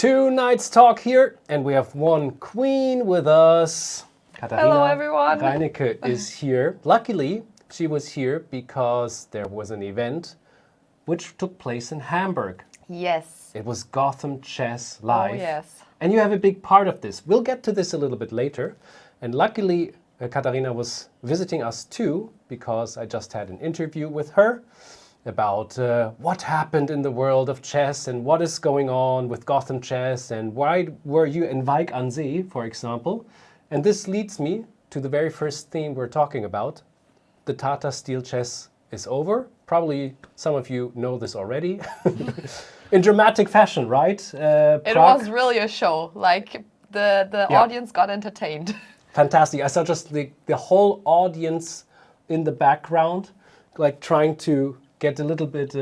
Two Knights Talk here, and we have one queen with us. Hello, everyone. Reinecke is here. Luckily, she was here because there was an event which took place in Hamburg. Yes. It was GothamChess Live. Oh, yes. And you have a big part of this. We'll get to this a little bit later. And luckily, Katharina was visiting us too, because I just had an interview with her about what happened in the world of chess and what is going on with GothamChess and why were you in Wijk aan Zee, for example. And this leads me to the very first theme we're talking about. The Tata Steel Chess is over. Probably some of you know this already. In dramatic fashion, right? It was really a show. Like the audience got entertained. Fantastic. I saw just the whole audience in the background, like trying to get a little bit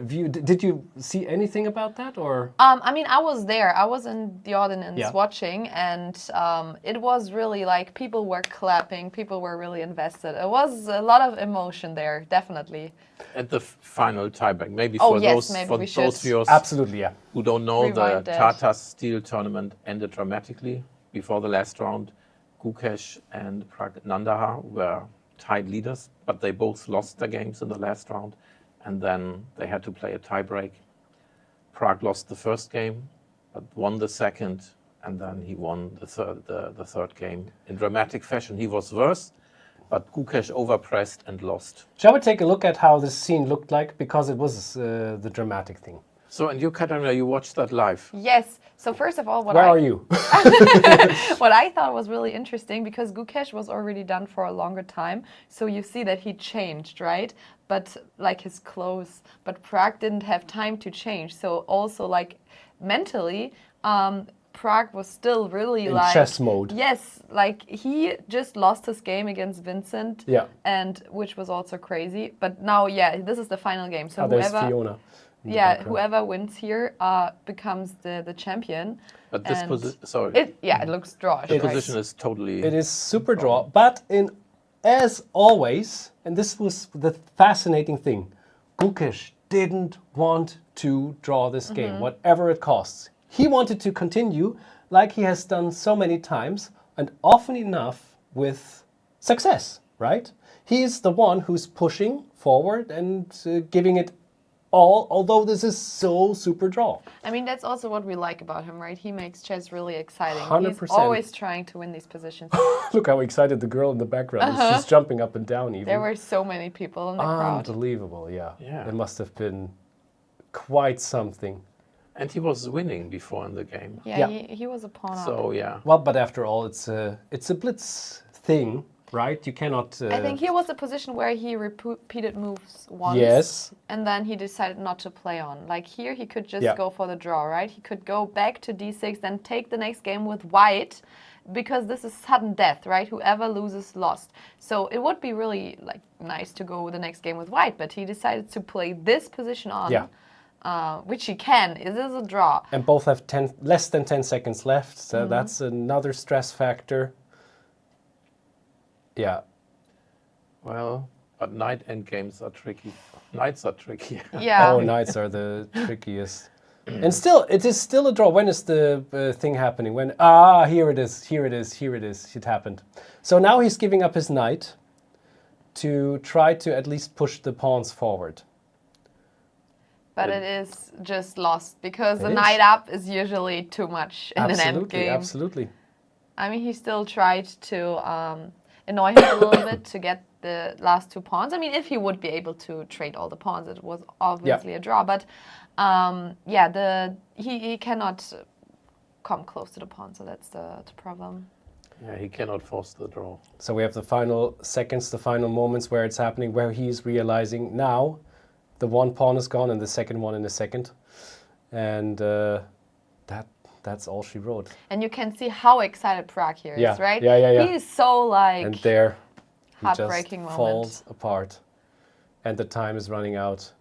view. Did you see anything about that, or? I mean, I was there. I was in the audience watching, and it was really like people were clapping. People were really invested. It was a lot of emotion there, definitely. At the final tiebreak, maybe for those viewers Absolutely, yeah. who don't know, Rewind the that. Tata Steel tournament ended dramatically before the last round. Gukesh and Praggnanandhaa were tied leaders, but they both lost their games in the last round, and then they had to play a tiebreak. Pragg lost the first game, but won the second, and then he won the third game in dramatic fashion. He was worse, but Gukesh overpressed and lost. Shall we take a look at how this scene looked like? Because it was the dramatic thing. So, and you, Katharina, you watched that live? Yes. So first of all, Where are you? what I thought was really interesting, because Gukesh was already done for a longer time, so you see that he changed, right? But like his clothes, but Pragg didn't have time to change. So also like mentally, Pragg was still really In like chess mode. Yes, like he just lost his game against Vincent, and which was also crazy. But now, this is the final game. So there's Fiona. Whoever wins here becomes the champion. But this position, sorry. It looks draw. The position is totally... It is super draw, but as always, and this was the fascinating thing, Gukesh didn't want to draw this game, whatever it costs. He wanted to continue like he has done so many times, and often enough with success, right? He is the one who's pushing forward and giving it all, although this is so super draw. I mean, that's also what we like about him, right? He makes chess really exciting. 100%. He's always trying to win these positions. Look how excited the girl in the background is. She's jumping up and down even. There were so many people in the crowd. Unbelievable, yeah. It must have been quite something. And he was winning before in the game. Yeah. He was a pawn up. So, yeah. Well, but after all, it's a blitz thing, right? You cannot... I think he was a position where he repeated moves once. Yes. And then he decided not to play on. Like here, he could just go for the draw, right? He could go back to d6, then take the next game with white, because this is sudden death, right? Whoever loses, lost. So it would be really like nice to go the next game with white, but he decided to play this position on. Which he can. It is a draw. And both have less than 10 seconds left, so that's another stress factor. Yeah. Well, but knight endgames are tricky. Knights are tricky. Yeah. Oh, knights are the trickiest. And still, it is still a draw. When is the thing happening? When, here it is, here it is, here it is. It happened. So now he's giving up his knight to try to at least push the pawns forward. But it is just lost, because the knight up is usually too much in an endgame. Absolutely. I mean, he still tried to annoy him a little bit to get the last two pawns. I mean, if he would be able to trade all the pawns, it was obviously a draw. But he cannot come close to the pawn, so that's the problem. Yeah, he cannot force the draw. So we have the final seconds, the final moments where it's happening, where he's realizing now the one pawn is gone and the second one in a second. And that's all she wrote. And you can see how excited Pragg here is, right? Yeah. He's so like... And there, he heartbreaking just moment. falls apart. And the time is running out.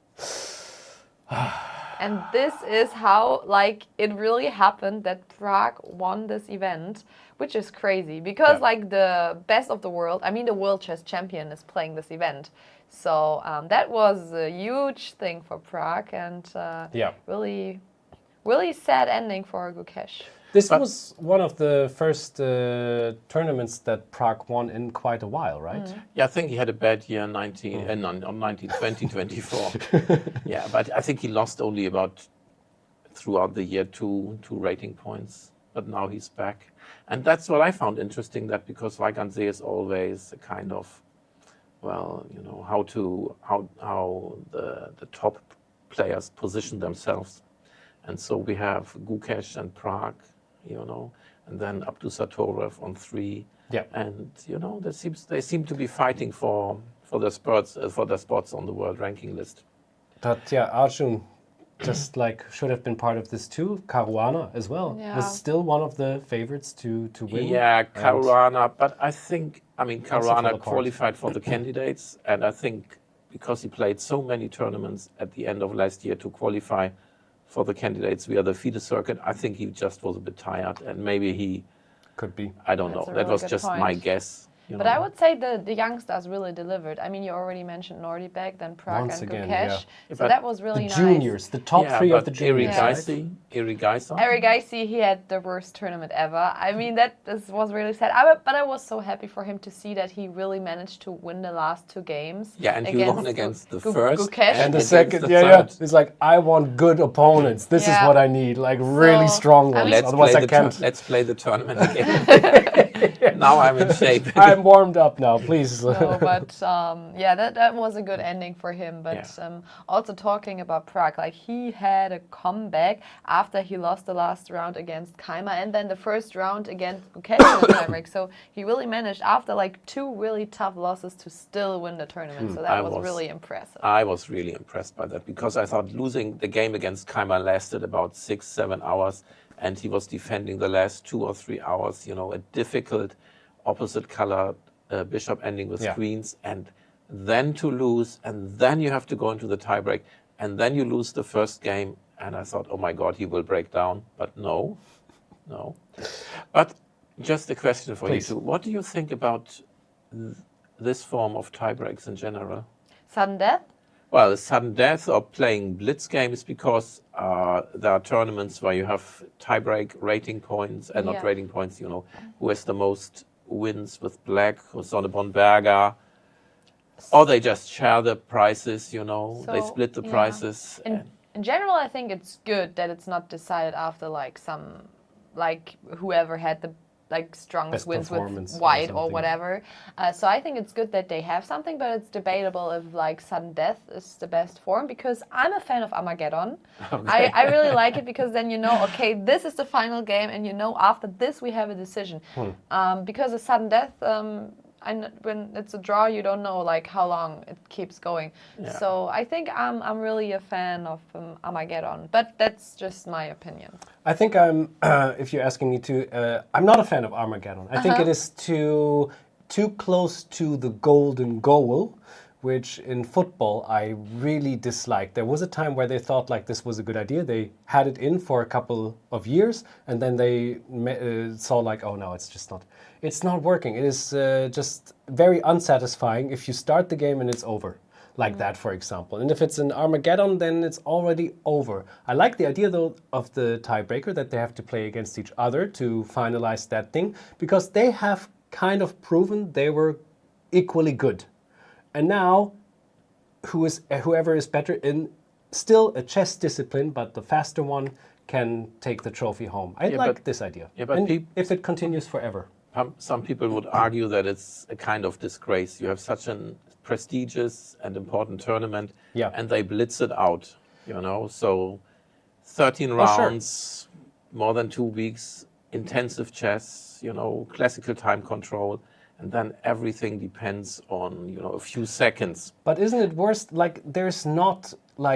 And this is how, like, it really happened that Pragg won this event, which is crazy. Because, like, the best of the world, I mean, the world chess champion is playing this event. So that was a huge thing for Pragg, and really Really sad ending for Gukesh. This was one of the first tournaments that Pragg won in quite a while, right? Yeah, I think he had a bad year on 2024. Yeah, but I think he lost only about throughout the year two rating points. But now he's back. And that's what I found interesting, that because Praggnanandhaa is always a kind of, well, you know, how the top players position themselves. And so we have Gukesh and Pragg, you know, and then Abdusatorev on 3. Yeah. And, you know, they seem to be fighting for their spots on the world ranking list. But yeah, Arjun just like should have been part of this too. Caruana as well was still one of the favorites to win. Yeah, Caruana, but I think, Caruana qualified for the candidates, and I think because he played so many tournaments at the end of last year to qualify for the candidates via the FIDE circuit, I think he just was a bit tired, and maybe he could be. I don't know. That was just my guess. But I would say the youngsters really delivered. I mean, you already mentioned Nordicbeck, then Pragg and Gukesh. So that was really nice. Juniors, the top 3 of the juniors. Eric Geiser, he had the worst tournament ever. I mean, was really sad. But I was so happy for him to see that he really managed to win the last 2 games. Yeah, and he won against the first Gukesh. And the second. It's like, I want good opponents. This is what I need, like really strong ones. Otherwise I can't. Let's play the tournament again. Now I'm in shape. I'm warmed up now, please. No, but that was a good ending for him. But also talking about Pragg, like he had a comeback after he lost the last round against Keimer and then the first round against Gukesh in the tiebreak. So he really managed after like 2 really tough losses to still win the tournament. So that was really impressive. I was really impressed by that because I thought losing the game against Keimer lasted about 6-7 hours, and he was defending the last 2 or 3 hours, you know, a difficult opposite color bishop ending with queens, and then to lose, and then you have to go into the tiebreak, and then you lose the first game, and I thought, oh my God, he will break down, but no. But just a question for you two. What do you think about this form of tiebreaks in general? Sudden death? Well, sudden death or playing blitz games, because there are tournaments where you have tiebreak rating points, and not rating points, you know, who has the most wins with black, who's on a Bulmaga, or they just share the prizes, you know, they split the prizes. In general, I think it's good that it's not decided after whoever had the strongest wins with white or whatever. So I think it's good that they have something, but it's debatable if sudden death is the best form, because I'm a fan of Armageddon. Okay. I really like it because then you know, okay, this is the final game, and you know after this we have a decision. Because a sudden death, when it's a draw, you don't know how long it keeps going. Yeah. So I think I'm really a fan of Armageddon, but that's just my opinion. I think if you're asking me to, I'm not a fan of Armageddon. I think it is too close to the golden goal, which in football I really dislike. There was a time where they thought this was a good idea. They had it in for a couple of years, and then they saw oh no, it's not working. It is just very unsatisfying if you start the game and it's over. That, for example. And if it's an Armageddon, then it's already over. I like the idea, though, of the tiebreaker, that they have to play against each other to finalize that thing, because they have kind of proven they were equally good. And now, whoever is better in still a chess discipline, but the faster one can take the trophy home. I like this idea. Yeah, but if it continues forever. Some people would argue that it's a kind of disgrace. You have such a prestigious and important tournament, and they blitz it out, you know. So 13 rounds, more than 2 weeks, intensive chess, you know, classical time control, and then everything depends on, you know, a few seconds. But isn't it worse? There's not,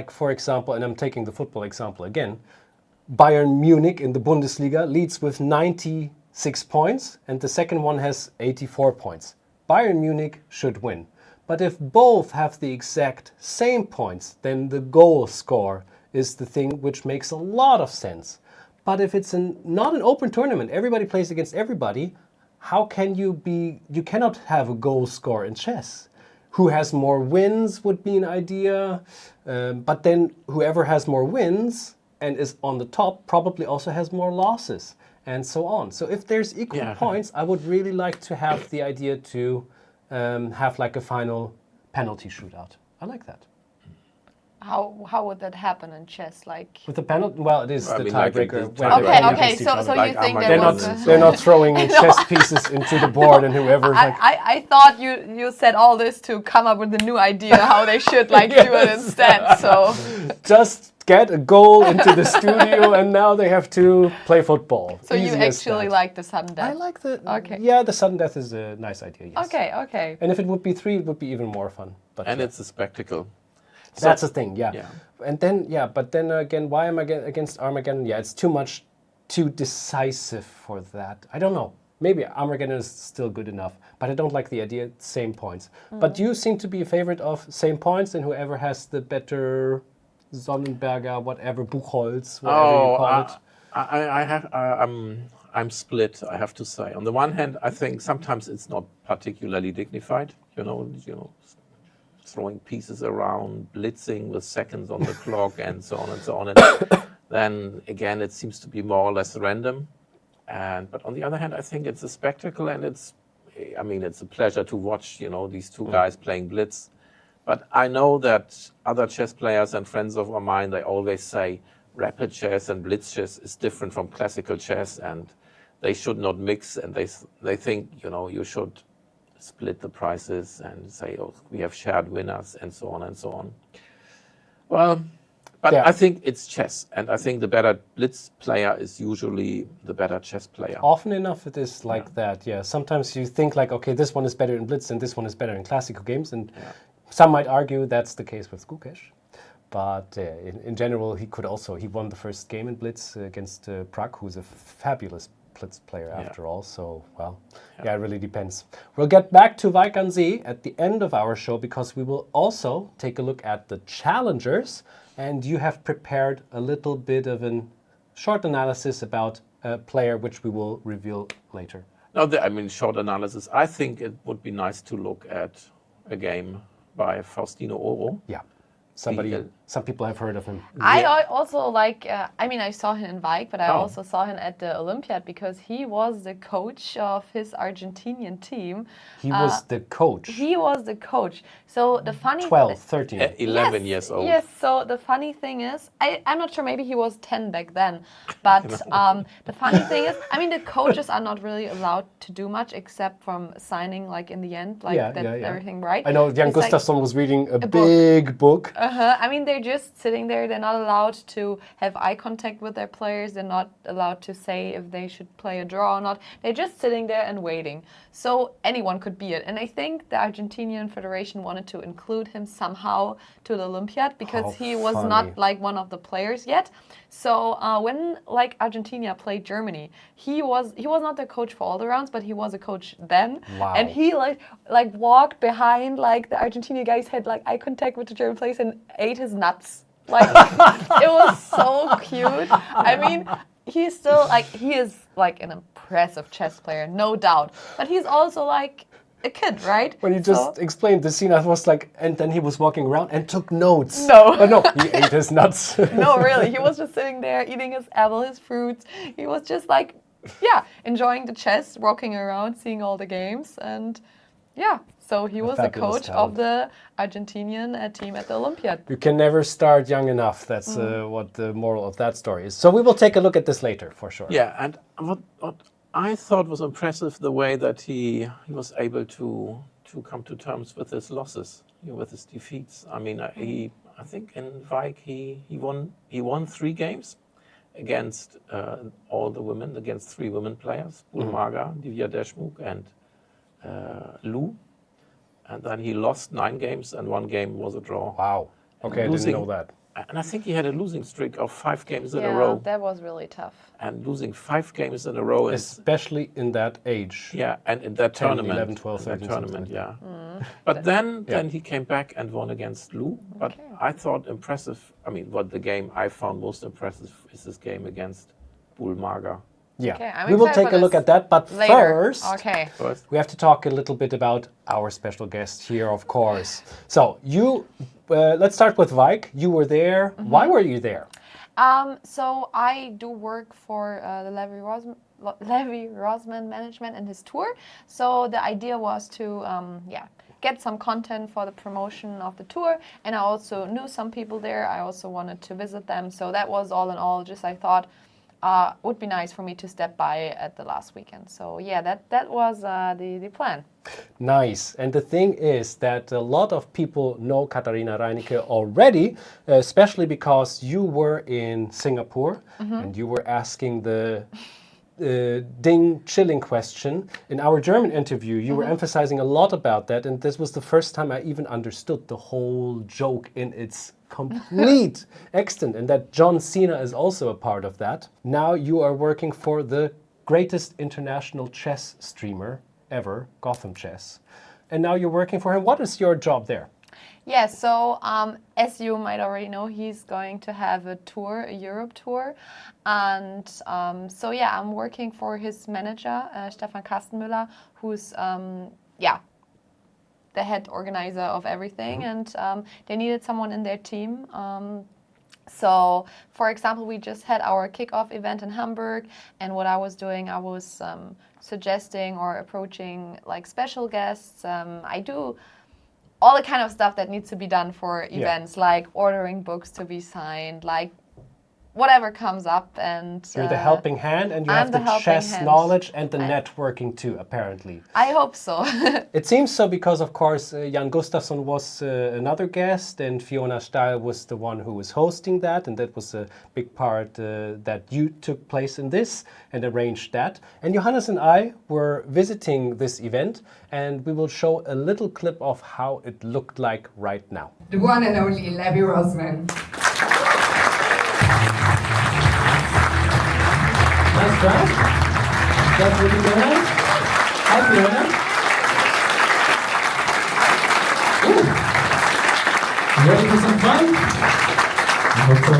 for example, and I'm taking the football example again, Bayern Munich in the Bundesliga leads with 96 points, and the second one has 84 points. Bayern Munich should win. But if both have the exact same points, then the goal score is the thing which makes a lot of sense. But if it's not an open tournament, everybody plays against everybody, how can you cannot have a goal score in chess. Who has more wins would be an idea, but then whoever has more wins and is on the top probably also has more losses, and so on. So if there's equal points, I would really like to have the idea to have like a final penalty shootout. I like that. How would that happen in chess? Like with the penalty, well, it is the tiebreaker. Okay. So you think they're not throwing chess pieces into the board and whoever. I thought you said all this to come up with a new idea how they should do it instead. So just get a goal into the studio, and now they have to play football. So you actually like the sudden death? I like the. Okay. Yeah, the sudden death is a nice idea. Yes. Okay. And if it would be 3, it would be even more fun. But it's a spectacle. So, that's the thing, yeah. And then, but then again, why am I against Armageddon? Yeah, it's too decisive for that. I don't know. Maybe Armageddon is still good enough, but I don't like the idea, same points. But you seem to be a favorite of same points, and whoever has the better Sonnenberger, whatever, Buchholz, whatever you call it. I'm split, I have to say. On the one hand, I think sometimes it's not particularly dignified, you know, throwing pieces around, blitzing with seconds on the clock, and so on and so on. And then again, it seems to be more or less random. But on the other hand, I think it's a spectacle, and it's a pleasure to watch, these two guys playing blitz. But I know that other chess players and friends of mine, they always say rapid chess and blitz chess is different from classical chess, and they should not mix. And they think, you should split the prizes and say, we have shared winners, and so on and so on. Well, but I think it's chess, and I think the better blitz player is usually the better chess player. Often enough it is like that, yeah. Sometimes you think like, okay, this one is better in blitz and this one is better in classical games, and some might argue that's the case with Gukesh. But in general, he won the first game in blitz against Pragg, who's a fabulous blitz player after all. So, it really depends. We'll get back to Wijk aan Zee at the end of our show, because we will also take a look at the challengers, and you have prepared a little bit of a short analysis about a player which we will reveal later. No, short analysis. I think it would be nice to look at a game by Faustino Oro. Yeah. Some people have heard of him. I also like, I saw him in Wijk, but I also saw him at the Olympiad, because he was the coach of his Argentinian team. He was the coach. He was the coach. So the funny 12, 13. 11 years old. Yes, so the funny thing is, I'm not sure, maybe he was 10 back then, but the funny thing is, the coaches are not really allowed to do much except from signing, like in the end, everything right. I know Jan Gustafsson was reading a big book. They're just sitting there. They're not allowed to have eye contact with their players. They're not allowed to say if they should play a draw or not. They're just sitting there and waiting. So anyone could be it. And I think the Argentinian Federation wanted to include him somehow to the Olympiad, because he was not like one of the players yet. So when Argentina played Germany, he was not the coach for all the rounds, but he was a coach then. Wow. And he walked behind the Argentinian guys, had eye contact with the German players and ate his nuts. It was so cute. He's still he is an impressive chess player, no doubt. But he's also a kid, right? When you just explained the scene, I was and then he was walking around and took notes. No. But no, he ate his nuts. No, really. He was just sitting there eating his apple, his fruits. He was just enjoying the chess, walking around, seeing all the games. And so he was the coach of the Argentinian team at the Olympiad. You can never start young enough. That's what the moral of that story is. So we will take a look at this later, for sure. Yeah, and what I thought was impressive, the way that he was able to come to terms with his losses, with his defeats. I think in Wijk he won 3 games against all the women, against 3 women players, Bulmaga, Divya Deshmukh, and Lu. And then he lost 9 games, and 1 game was a draw. Wow. Okay, I didn't know that. And I think he had a losing streak of 5 games in a row. Yeah, that was really tough. And losing 5 games in a row. Especially in that age. Yeah, and in that 10, tournament. 11, 12, 13. Tournament, yeah. But then he came back and won against Lu. But I thought impressive, what the game I found most impressive is this game against Bulmaga. Yeah, okay, we will take a look at that, but later. First, we have to talk a little bit about our special guest here, of course. So let's start with Wijk. You were there. Why were you there? So I do work for the Levy Rozman management and his tour. So the idea was to get some content for the promotion of the tour, and I also knew some people there. I also wanted to visit them. So that was all in all. Just I thought would be nice for me to step by at the last weekend. So yeah, that was the plan. Nice. And the thing is that a lot of people know Katharina Reinecke already, especially because you were in Singapore and you were asking the chilling question. In our German interview, you were emphasizing a lot about that, and this was the first time I even understood the whole joke in its complete extent, and that John Cena is also a part of that. Now you are working for the greatest international chess streamer ever, GothamChess. And now you're working for him. What is your job there? Yeah, so as you might already know, he's going to have a tour, a Europe tour. And so yeah, I'm working for his manager, Stefan Kastenmüller, who's the head organizer of everything. And they needed someone in their team. So, for example, we just had our kickoff event in Hamburg, and what I was doing, I was suggesting or approaching like special guests. I do all the kind of stuff that needs to be done for events, like ordering books to be signed, like whatever comes up. And you're the helping hand, and you have the chess knowledge and the networking too, apparently. I hope so. It seems so because, of course, Jan Gustafsson was another guest, and Fiona Stahl was the one who was hosting that, and that was a big part that you took place in this and arranged that. And Johannes and I were visiting this event, and we will show a little clip of how it looked like right now. The one and only Levy Rozman. Nice job. That's really good. Hi, Fiona. You ready for some fun? I hope so.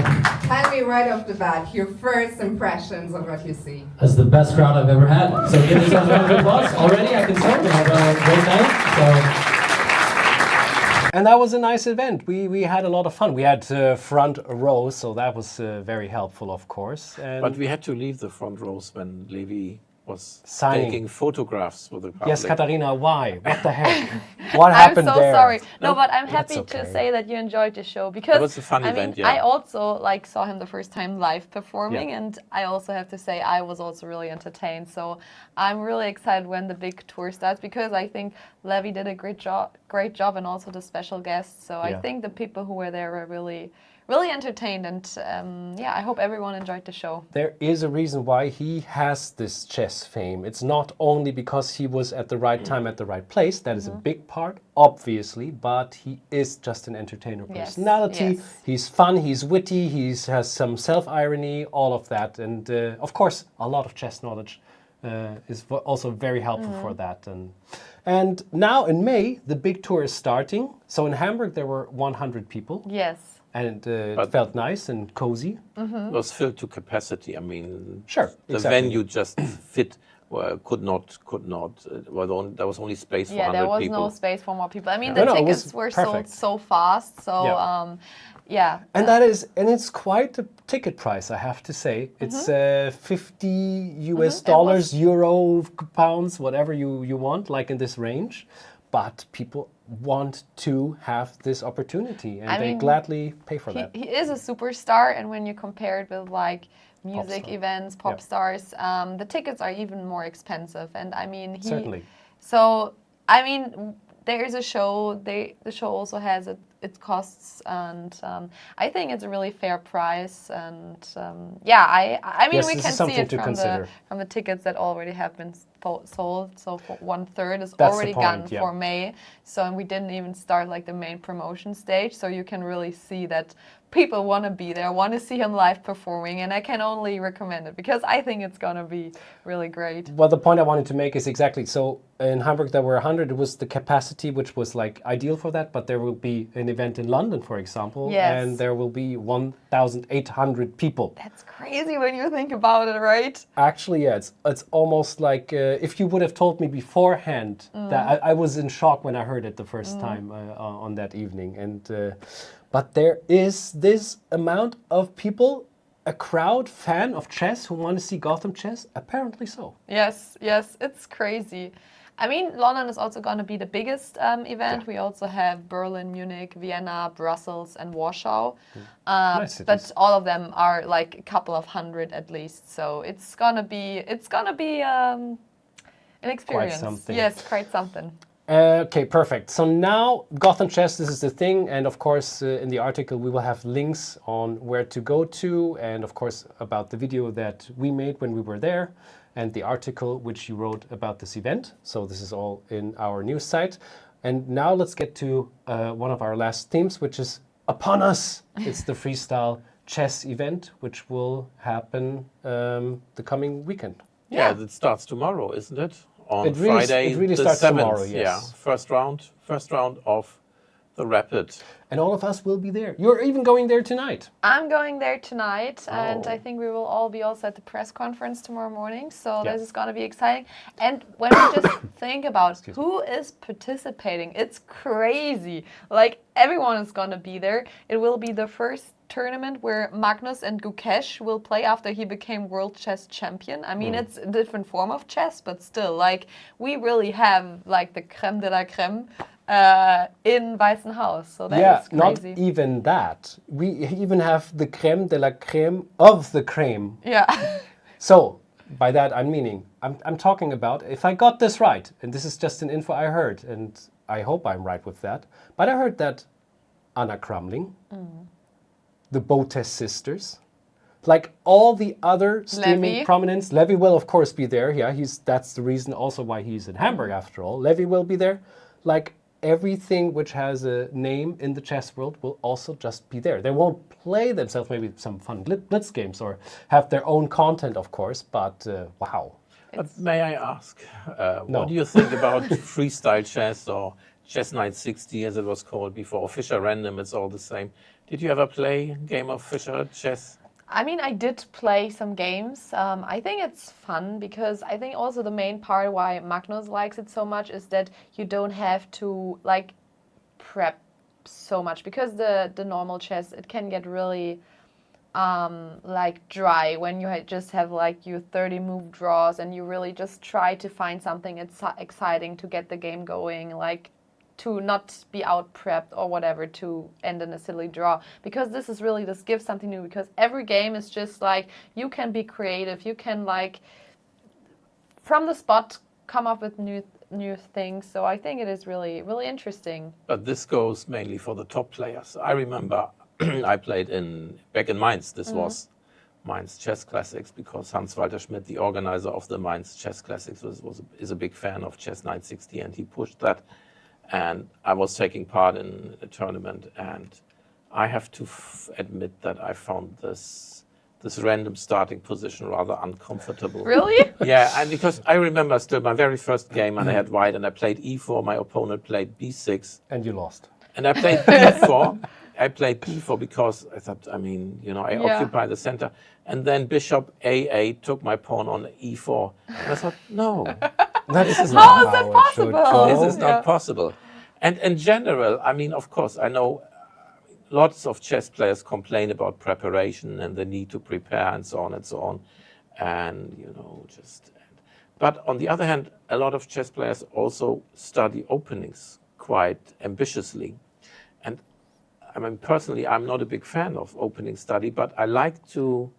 Tell me right off the bat your first impressions of what you see. That's the best crowd I've ever had. So give yourself a round of applause. Already, I can tell we had a great night. So. And that was a nice event. We had a lot of fun. We had front row, so that was very helpful, of course. And but we had to leave the front rows when Levy was signing. Taking photographs for the public. Yes, Katharina, why? What the heck? What happened there? I'm so sorry. No, but I'm happy to say that you enjoyed the show, because it was a fun event, yeah. I also saw him the first time live performing, and I also have to say I was also really entertained. So I'm really excited when the big tour starts, because I think Levy did a great job, and also the special guests. So I think the people who were there were really entertained, and I hope everyone enjoyed the show. There is a reason why he has this chess fame. It's not only because he was at the right time at the right place. That is a big part, obviously, but he is just an entertainer personality. Yes. He's fun, he's witty, he has some self-irony, all of that. And of course, a lot of chess knowledge is also very helpful for that. And now in May, the big tour is starting. So in Hamburg, there were 100 people. Yes. And it felt nice and cozy. It was filled to capacity. I mean, sure, the venue just fit. Could not. There was only space for 100 people. Yeah, there was no space for more people. I mean, the tickets were sold so fast. So, And it's quite a ticket price, I have to say. It's $50 US, euro, pounds, whatever you want, like in this range. But people want to have this opportunity, and they gladly pay for that. He is a superstar, and when you compare it with like music events, pop stars, the tickets are even more expensive. And I mean, certainly. So I mean, there is a show. The show also has its costs, and I think it's a really fair price. And I mean, we can see it from the tickets that already have been sold. So for 1/3 is already gone for May. So, and we didn't even start like the main promotion stage. So you can really see that people want to be there, want to see him live performing, and I can only recommend it, because I think it's going to be really great. Well, the point I wanted to make is exactly, so in Hamburg there were 100, it was the capacity which was like ideal for that, but there will be an event in London, for example, and there will be 1,800 people. That's crazy when you think about it, right? Actually, yeah, it's almost like if you would have told me beforehand that I was in shock when I heard it the first time on that evening. And but there is this amount of people a crowd fan of chess who want to see Gotham Chess? Apparently so. Yes, it's crazy. I mean, London is also going to be the biggest event. We also have Berlin, Munich, Vienna, Brussels, and Warsaw. Nice cities. But all of them are like a couple of hundred at least. So it's gonna be an experience. Quite something. Yes, quite something. Okay, perfect. So now Gotham Chess, this is the thing, and of course in the article we will have links on where to go to, and of course about the video that we made when we were there, and the article which you wrote about this event. So this is all in our news site. And now let's get to one of our last themes, which is upon us. It's the Freestyle Chess event, which will happen the coming weekend. Yeah, it starts tomorrow, isn't it? On It really Friday, starts the 7th. tomorrow, yes. Yeah, first round of the Rapid. And all of us will be there. You're even going there tonight. I'm going there tonight, and Oh. I think we will all be also at the press conference tomorrow morning. So Yeah. this is going to be exciting. And when we just think about who is participating, it's crazy. Like everyone is going to be there. It will be the first tournament where Magnus and Gukesh will play after he became world chess champion. I mean, it's a different form of chess, but still, like we really have like the creme de la creme in Weißenhaus. So that is not crazy. even that. We even have the creme de la creme of the creme. Yeah. So by that I'm talking about, if I got this right, and this is just an info I heard, and I hope I'm right with that, but I heard that Anna Crumling, the Botes sisters, like all the other streaming Levy. prominents, Levy will of course be there. Yeah, that's the reason also why he's in Hamburg after all. Levy will be there. Like everything which has a name in the chess world will also just be there. They won't play themselves, maybe some fun blitz games or have their own content, of course, but wow. May I ask, No. what do you think about freestyle chess or Chess 960 as it was called before, or Fischer Random, it's all the same. Did you ever play a game of Fischer Chess? I mean, I did play some games. I think it's fun because I think also the main part why Magnus likes it so much is that you don't have to like prep so much, because the normal chess, it can get really like dry when you just have like your 30 move draws and you really just try to find something exciting to get the game going, like to not be out prepped or whatever to end in a silly draw, because this gives something new, because every game is just like you can be creative, you can like from the spot come up with new things. So I think it is really interesting. But this goes mainly for the top players. I remember I played back in Mainz. This was Mainz Chess Classics, because Hans-Walter Schmidt, the organizer of the Mainz Chess Classics, is a big fan of Chess 960, and he pushed that. And I was taking part in a tournament, and I have to admit that I found this random starting position rather uncomfortable. Really? Yeah, and because I remember still my very first game, and I had white, and I played e4. My opponent played b6, And you lost. and I played b4. I played b4 because I thought, I occupy the center, and then bishop a8 took my pawn on e4, and I thought, no. This is How not is that it should possible? go. This is not possible. And in general, I mean, of course, I know lots of chess players complain about preparation and the need to prepare and so on and so on. And, but on the other hand, a lot of chess players also study openings quite ambitiously. And I mean, personally, I'm not a big fan of opening study, but I like to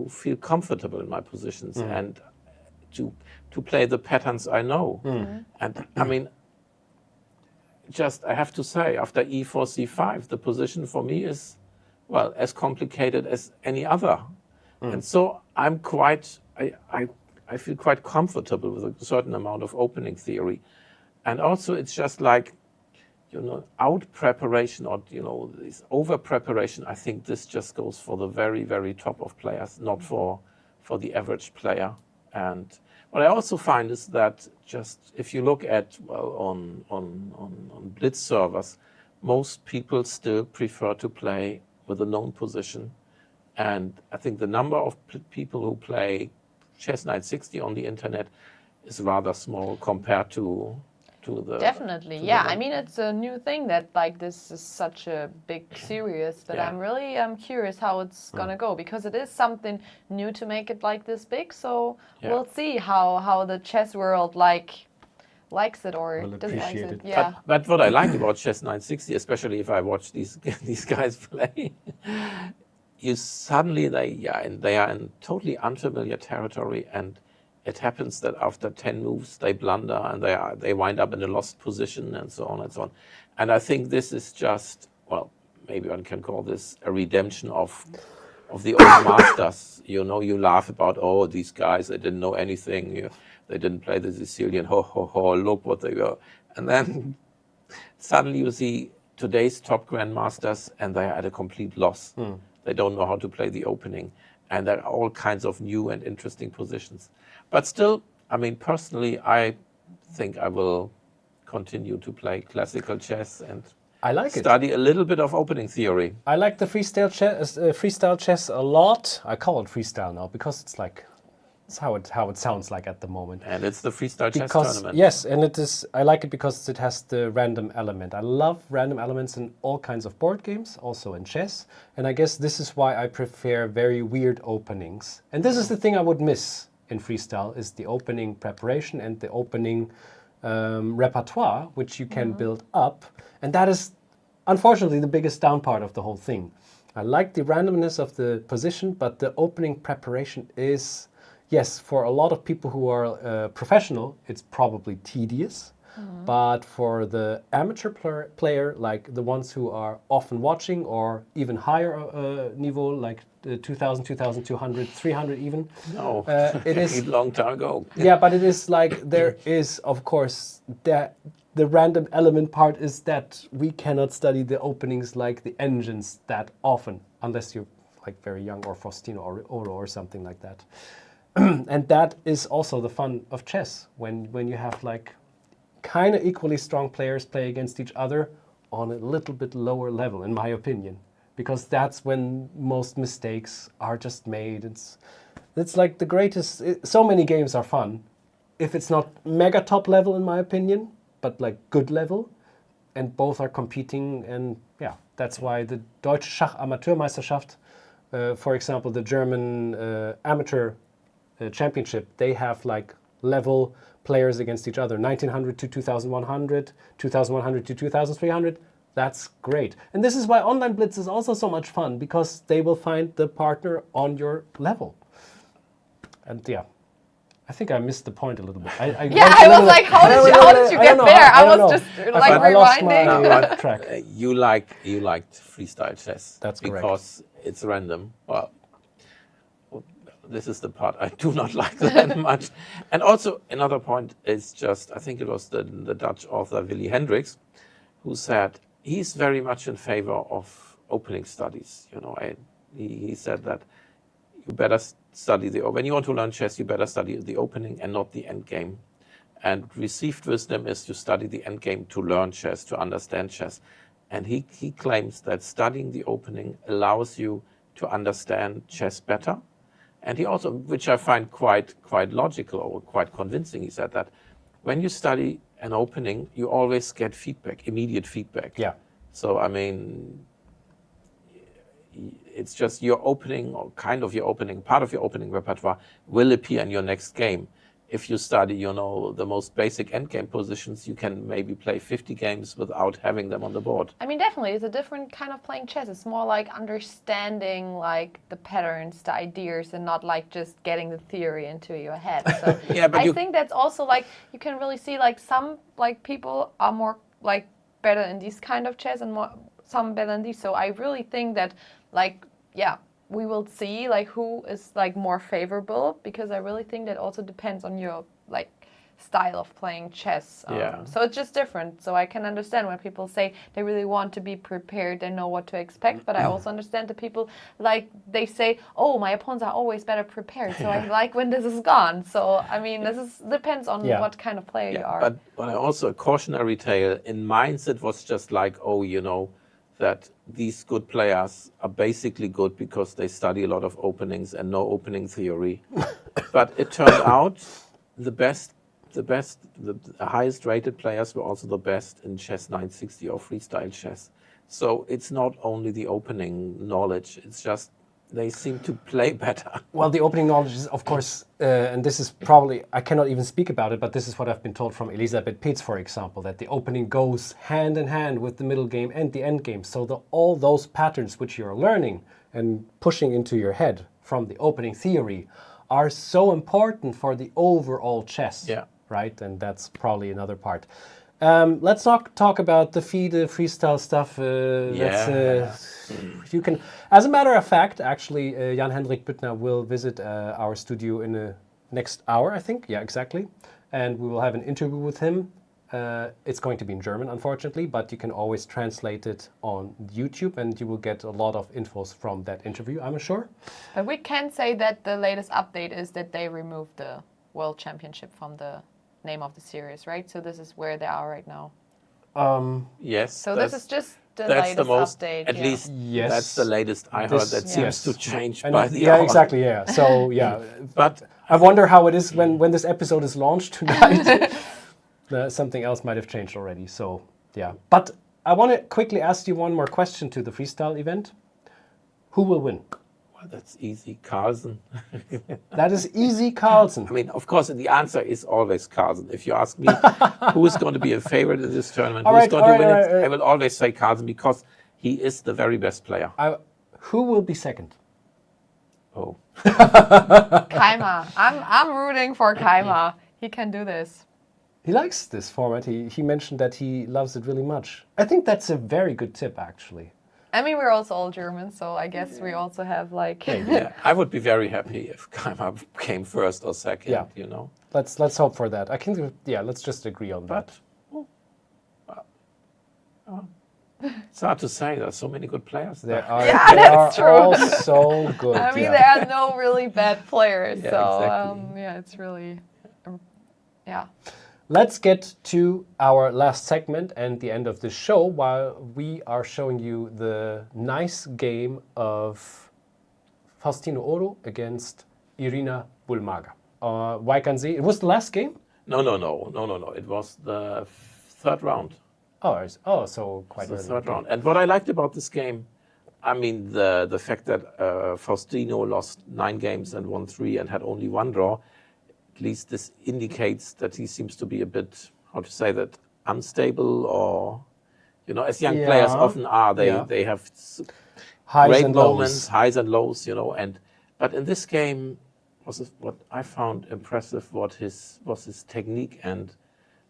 feel comfortable in my positions and to play the patterns I know. And I mean, I have to say, after e4, c5, the position for me is, well, as complicated as any other. And so I feel quite comfortable with a certain amount of opening theory. And also it's just like, out preparation or, this over preparation, I think this just goes for the very, very top of players, not for the average player. And what I also find is that just if you look at, on blitz servers, most people still prefer to play with a known position. And I think the number of people who play Chess 960 on the internet is rather small compared to to the... Definitely, to yeah. the I mean, it's a new thing that like this is such a big series, but Yeah. I'm really curious how it's gonna go, because it is something new to make it like this big. So Yeah. we'll see how the chess world likes it or Will doesn't like appreciate it. it. Yeah. But what I like about Chess 960, especially if I watch these guys play, you suddenly they are in totally unfamiliar territory, and it happens that after 10 moves they blunder and they wind up in a lost position and so on and so on. And I think this is just, well, maybe one can call this a redemption of the old masters. You know, you laugh about, oh, these guys, they didn't know anything. They didn't play the Sicilian, ho, ho, ho, look what they were. And then suddenly you see today's top grandmasters and they are at a complete loss. They don't know how to play the opening. And there are all kinds of new and interesting positions. But still, I mean, personally, I think I will continue to play classical chess and I like study a little bit of opening theory. I like the freestyle chess a lot. I call it freestyle now because it's like it's how it sounds like at the moment. And it's the Freestyle Chess Because tournament. yes, and it is. I like it because it has the random element. I love random elements in all kinds of board games, also in chess. And I guess this is why I prefer very weird openings. And this is the thing I would miss in freestyle: is the opening preparation and the opening repertoire, which you can build up. And that is, unfortunately, the biggest down part of the whole thing. I like the randomness of the position, but the opening preparation is, yes, for a lot of people who are professional, it's probably tedious. But for the amateur player, like the ones who are often watching or even higher niveau, like 2,000, 2,200, 300 even. No, it is a long time ago. Yeah, but it is like there is, of course, that the random element part is that we cannot study the openings like the engines that often, unless you're like very young or Faustino Oro or something like that. And that is also the fun of chess, when you have like kind of equally strong players play against each other on a little bit lower level, in my opinion, because that's when most mistakes are just made. It's like the greatest. So many games are fun if it's not mega top level, in my opinion, but like good level, and both are competing. And yeah, that's why the Deutsche Schach Amateurmeisterschaft, for example, the German amateur championship, they have like level players against each other, 1900 to 2100, 2100 to 2300. That's great. And this is why Online Blitz is also so much fun, because they will find the partner on your level. And yeah, I think I missed the point a little bit. I was like, how did you get there? I was just like rewinding. my track. You liked freestyle chess. That's correct. Because it's random. Well, this is the part I do not like that much. And also another point is just, I think it was the Dutch author Willy Hendricks who said he's very much in favor of opening studies. You know, he said that you better study when you want to learn chess, you better study the opening and not the end game. And received wisdom is to study the end game to learn chess, to understand chess. And he claims that studying the opening allows you to understand chess better. And he also, which I find quite logical or quite convincing, he said that when you study an opening, you always get feedback, immediate feedback. Yeah. So, I mean, it's just your opening, or kind of your opening, part of your opening repertoire will appear in your next game. If you study, you know, the most basic endgame positions, you can maybe play 50 games without having them on the board. I mean, definitely, it's a different kind of playing chess. It's more like understanding like the patterns, the ideas, and not like just getting the theory into your head. So Yeah, but I think that's also like, you can really see like some like people are more like better in these kind of chess and some better in these. So I really think that like, yeah, we will see like who is like more favorable, because I really think that also depends on your like style of playing chess. So it's just different. So I can understand when people say they really want to be prepared, they know what to expect. But I also understand the people like they say, oh, my opponents are always better prepared. So I like when this is gone. So I mean, this depends on what kind of player you are. But I also a cautionary tale. In Mainz, it was just like, oh, you know, that these good players are basically good because they study a lot of openings and know opening theory. But it turned out the best the highest rated players were also the best in chess 960 or freestyle chess. So it's not only the opening knowledge, it's just they seem to play better. Well, the opening knowledge is, of course, and this is probably, I cannot even speak about it, but this is what I've been told from Elisabeth Pitz, for example, that the opening goes hand in hand with the middle game and the end game. So all those patterns which you're learning and pushing into your head from the opening theory are so important for the overall chess, right? And that's probably another part. Let's not talk about the FIDE freestyle stuff. You can, as a matter of fact, actually, Jan-Hendrik Büttner will visit our studio in the next hour, I think. Yeah, exactly. And we will have an interview with him. It's going to be in German, unfortunately, but you can always translate it on YouTube, and you will get a lot of infos from that interview, I'm sure. But we can say that the latest update is that they removed the World Championship from the name of the series, right? So this is where they are right now. Yes. So this is just the latest update. At least that's the latest I heard. That seems to change and by the hour. Exactly, yeah. So, yeah. But I wonder how it is when this episode is launched tonight. Something else might have changed already, so, yeah. But I want to quickly ask you one more question to the freestyle event. Who will win? Well, that's easy, Carlsen. That is easy, Carlsen. I mean, of course, the answer is always Carlsen. If you ask me who is going to be a favorite in this tournament, who's going to win it, I will always say Carlsen because he is the very best player. Who will be second? Oh. Keimer. I'm rooting for Keimer. He can do this. He likes this format. He mentioned that he loves it really much. I think that's a very good tip, actually. I mean, we're also all German, so I guess we also have like... Yeah, I would be very happy if Keimer came first or second, you know. Let's hope for that. I can, let's just agree on that. It's hard to say. There are so many good players. They are all so good. I mean, there are no really bad players, so exactly. it's really... Let's get to our last segment and the end of the show while we are showing you the nice game of Faustino Oro against Irina Bulmaga. Why can't see? It was the last game? No. It was the third round. So quite the third round. And what I liked about this game, I mean, the fact that Faustino lost 9 games and won 3 and had only 1 draw. At least this indicates that he seems to be a bit, unstable or, as young players often are. They have great moments, highs and lows, but in this game, what I found impressive was his technique and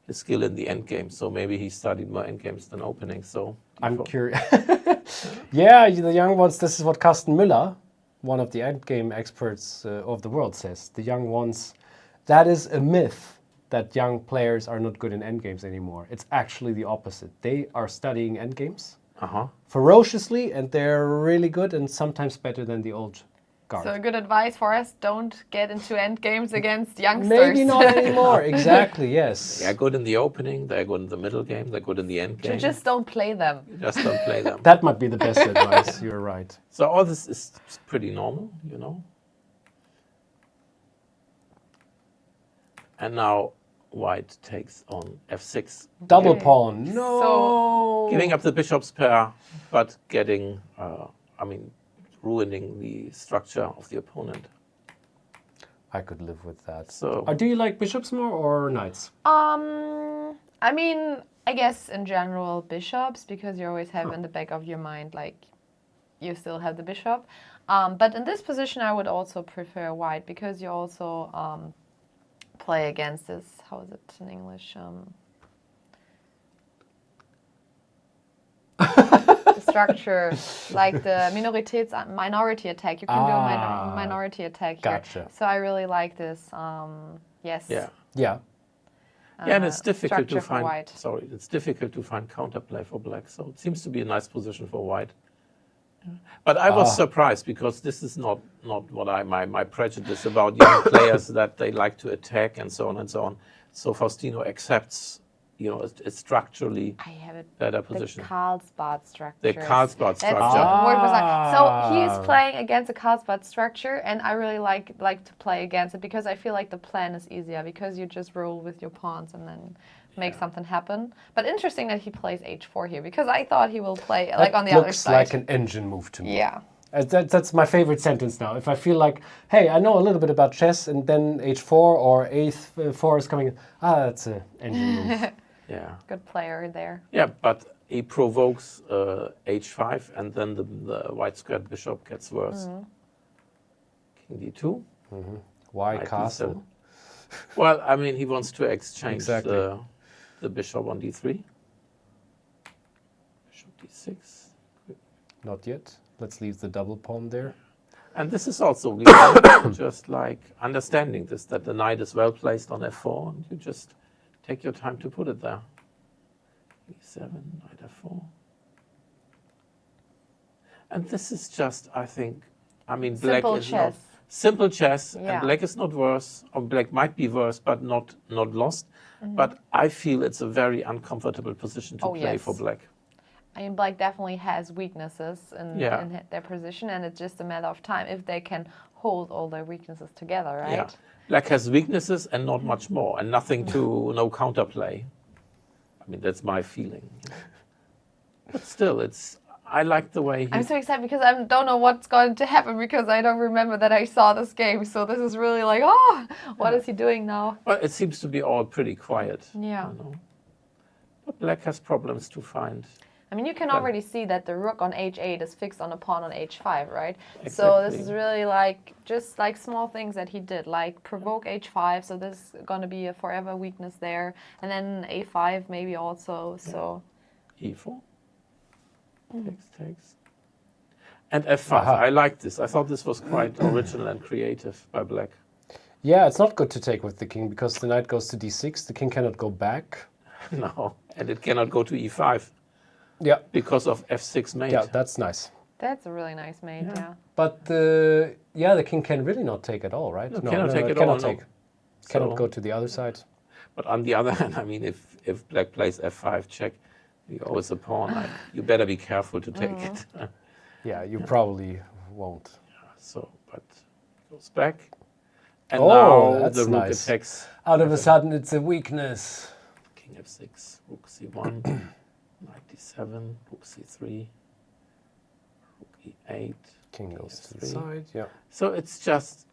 his skill in the end game. So maybe he studied more end games than openings. So I'm curious. The young ones, this is what Carsten Müller, one of the end game experts of the world, says. The young ones... That is a myth that young players are not good in endgames anymore. It's actually the opposite. They are studying endgames ferociously, and they're really good and sometimes better than the old guard. So good advice for us, don't get into endgames against youngsters. Maybe not anymore, exactly, yes. They're good in the opening, they're good in the middle game, they're good in the end game. Just don't play them. Just don't play them. That might be the best advice, you're right. So all this is pretty normal, And now white takes on f6. Double pawn. No. So giving up the bishop's pair, but getting, ruining the structure of the opponent. I could live with that. So, do you like bishops more or knights? I mean, I guess in general bishops, because you always have in the back of your mind, like, you still have the bishop. But in this position, I would also prefer white, because you also play against this, how is it in English? The structure, like the minority attack. You can do a minority attack here. Gotcha. So I really like this. Yes. Yeah. And it's difficult to find. White. Sorry, it's difficult to find counterplay for black. So it seems to be a nice position for white. But I was surprised because this is not what my prejudice about young players that they like to attack and so on and so on. So Faustino accepts it's structurally I have it. better The position. Karlsbad structure. The Karlsbad That's structure. the word was like. So he's playing against a Karlsbad structure, and I really like to play against it because I feel like the plan is easier because you just roll with your pawns and then make something happen. But interesting that he plays h4 here because I thought he will play like on the other side. Looks like an engine move to me. Yeah. That's my favorite sentence now. If I feel like, hey, I know a little bit about chess, and then h4 or a4 is coming in, that's an engine move. Yeah. Good player there. Yeah, but he provokes h5, and then the white squared bishop gets worse. King d2. Why Knight castle? d7. Well, I mean, he wants to exchange Exactly. the bishop on d3. Bishop d6. Not yet. Let's leave the double pawn there. And this is also just like understanding this, that the knight is well placed on f4, and you just take your time to put it there. e7, knight f4. And this is just, I think, I mean, black Simple is chess. not simple chess, Yeah. and black is not worse, or black might be worse, but not lost. But I feel it's a very uncomfortable position to play for black. I mean, black definitely has weaknesses in their position, and it's just a matter of time if they can hold all their weaknesses together, right? Yeah. Black has weaknesses and not much more, and nothing no counterplay. I mean, that's my feeling. But still, I like the way I'm so excited because I don't know what's going to happen because I don't remember that I saw this game. So this is really like, what is he doing now? Well, it seems to be all pretty quiet. Yeah. But black has problems to find. I mean, you can already see that the rook on h8 is fixed on a pawn on h5, right? Exactly. So this is really like just like small things that he did, like provoke h5. So this is going to be a forever weakness there, and then a5 maybe also. So e4 takes. And f5. I like this. I thought this was quite original and creative by black. Yeah, it's not good to take with the king because the knight goes to d6. The king cannot go back. No, and it cannot go to e5. Yeah. Because of f6 mate. Yeah, that's nice. that's a really nice mate, yeah. But the king can really not take at all, right? No, cannot take it at all. cannot take. Cannot go to the other side. But on the other hand, I mean, if black plays f5 check, you always a pawn. You better be careful to take it. Yeah, you probably won't. So, but goes back. And Oh, now that's the rook nice. attacks. Out of a sudden, it's a weakness. King f6, rook c1, knight d7, rook c3, rook e8. King goes to the f3. side. Yeah. So it's just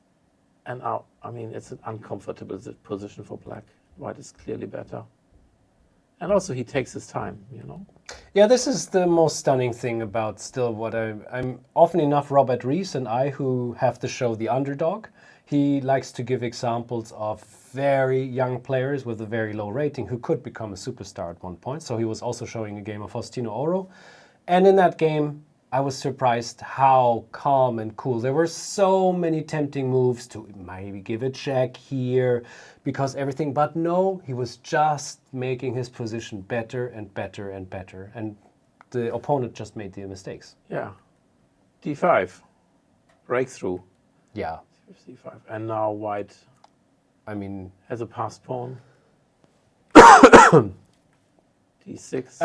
it's an uncomfortable position for black. White is clearly better. And also he takes his time, Yeah, this is the most stunning thing about still what I'm often enough Robert Rees and I who have the show The Underdog. He likes to give examples of very young players with a very low rating who could become a superstar at one point. So he was also showing a game of Faustino Oro. And in that game, I was surprised how calm and cool. There were so many tempting moves to maybe give a check here because everything, but no, he was just making his position better and better and better. And the opponent just made the mistakes. Yeah. d5, breakthrough. Yeah. c5. And now white has a passed pawn. d6.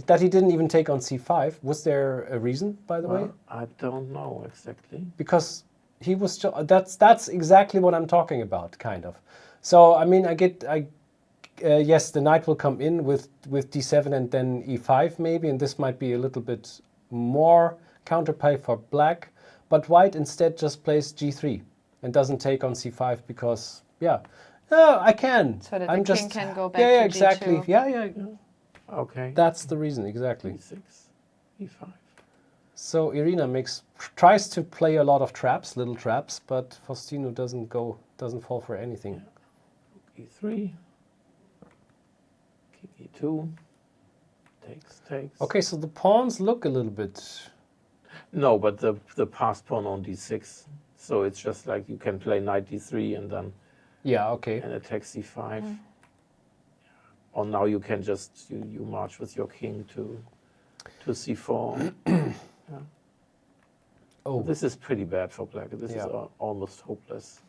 That he didn't even take on c5. Was there a reason, by the way? I don't know exactly. Because he was. That's exactly what I'm talking about, kind of. So yes, the knight will come in with d7 and then e5 maybe, and this might be a little bit more counterplay for black. But white instead just plays g3 and doesn't take on c5 because I can. So that the king can go back to yeah, exactly. d2. Yeah. Okay. That's the reason, exactly. d6, e5. So Irina tries to play a lot of traps, little traps, but Faustino doesn't fall for anything. Yeah. e3, king e2, takes. Okay, so the pawns look a little bit. No, but the passed pawn on d6. So it's just like you can play knight d3 and then and attack c5. Or now you can just you march with your king to c4. Oh, This is pretty bad for black. This is almost hopeless.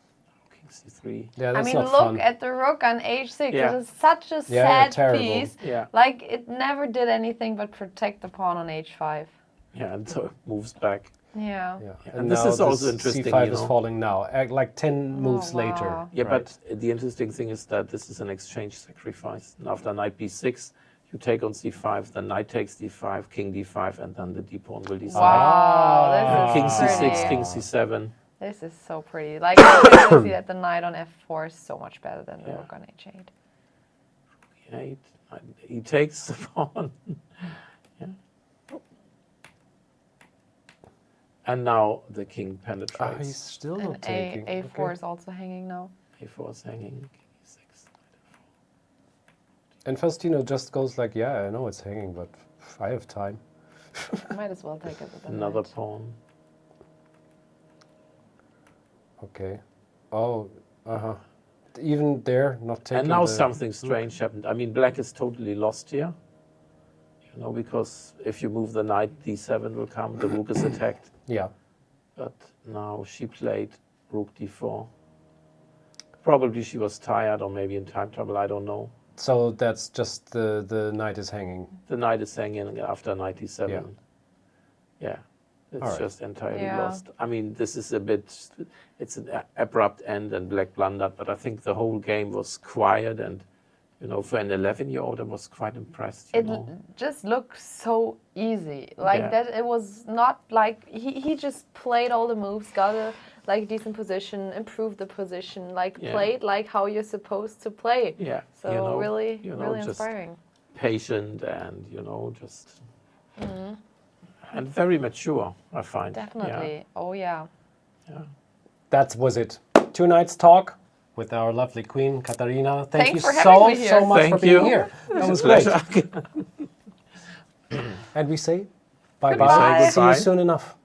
king c3. Yeah, I that's mean, not look fun. at the rook on h6. Yeah. It is such a Yeah, sad terrible. piece. Yeah. Like, it never did anything but protect the pawn on h5. Yeah, and so it moves back. Yeah. Yeah. And this now is also interesting, C5 you is know. falling now, like 10 moves wow. later. Yeah, right? but the interesting thing is that this is an exchange sacrifice. And after knight b6, you take on c5, then knight takes d5, king d5, and then the d-pawn will decide. Wow, King this is c6, pretty. king c7. This is so pretty. Like, I can see that the knight on f4 is so much better than the Yeah. rook on h8. e8. He takes the pawn. Yeah. And now the king He's penetrates. still not And taking. a4 Okay. is also hanging now. a4 is hanging. King e6. And Faustino just goes like, yeah, I know it's hanging, but I have time. Might as well take it with the Another knight. pawn. Okay. Oh, uh-huh. Even there, not taking And now the something rook. strange happened. I mean, black is totally lost here. You know, because if you move the knight, d7 will come, the rook is attacked. Yeah. But now she played rook d4. Probably she was tired or maybe in time trouble, I don't know. So that's just the knight is hanging. The knight is hanging after knight d7. Yeah. Yeah. It's All right. just entirely Yeah. lost. I mean, this is a bit, it's an abrupt end and black blundered, but I think the whole game was quiet and, you know, for an 11-year-old, I was quite impressed, you It know. just looked so easy. Like Yeah. that, it was not like he just played all the moves, got a like decent position, improved the position, like Yeah. played like how you're supposed to play. Yeah, So you know, really, you know, really just inspiring. patient and, you know, just... Mm-hmm. And very mature, I find. Definitely. Oh yeah. Yeah. That was it. 2 nights talk with our lovely queen, Katharina. Thank Thanks you for having me so here. much Thank for being you. here. That was Pleasure. great. And we say bye-bye. Goodbye. See you Goodbye. soon enough.